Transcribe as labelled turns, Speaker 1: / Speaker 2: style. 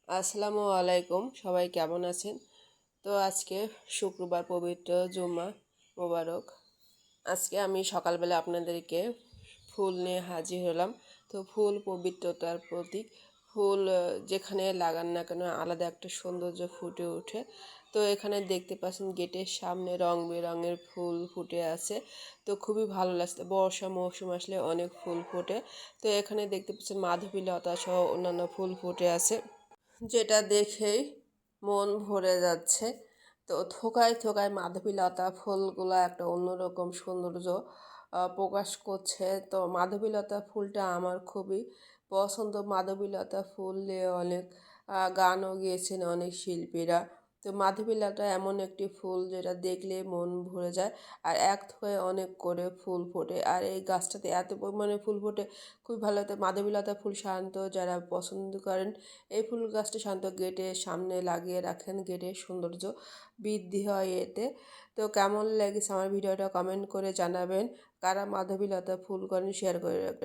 Speaker 1: আসসালামু আলাইকুম, সবাই কেমন আছেন? তো আজকে শুক্রবার, পবিত্র জুম্মা মোবারক। আজকে আমি সকালবেলা আপনাদেরকে ফুল নিয়ে হাজির হলাম। তো ফুল পবিত্রতার প্রতীক। ফুল যেখানে লাগান না কেন আলাদা একটা সৌন্দর্য ফুটে ওঠে। তো এখানে দেখতে পাচ্ছেন গেটের সামনে রং বেরঙের ফুল ফুটে আছে। তো খুবই ভালো লাগছে, বর্ষা মৌসুম আসলে অনেক ফুল ফোটে। তো এখানে দেখতে পাচ্ছেন মাধবীলতা সহ অন্যান্য ফুল ফুটে আছে, যেটা দেখেই মন ভরে যাচ্ছে। তো থোকায় থোকায় মাধবীলতা ফুলগুলা একটা অন্যরকম সৌন্দর্য প্রকাশ করছে। তো মাধবীলতা ফুলটা আমার খুবই পছন্দ। মাধবীলতা ফুল নিয়ে অনেক গানও গেয়েছেন অনেক শিল্পীরা। তো মাধবীলতা এমন একটি ফুল যেটা দেখলে মন ভরে যায়, আর এক থোকায় অনেক করে ফুল ফোটে। আর এই গাছটাতে এত পরিমাণে ফুল ফোটে, খুবই ভালো লাগে। মাধবীলতা ফুল সাধারণত যারা পছন্দ করেন এই ফুল গাছটি সাধারণত গেটের সামনে লাগিয়ে রাখেন, গেটের সৌন্দর্য বৃদ্ধি হয় এতে। তো কেমন লেগেছে আমার ভিডিওটা কমেন্ট করে জানাবেন। কারা মাধবীলতা ফুল করেন শেয়ার করে রাখবেন।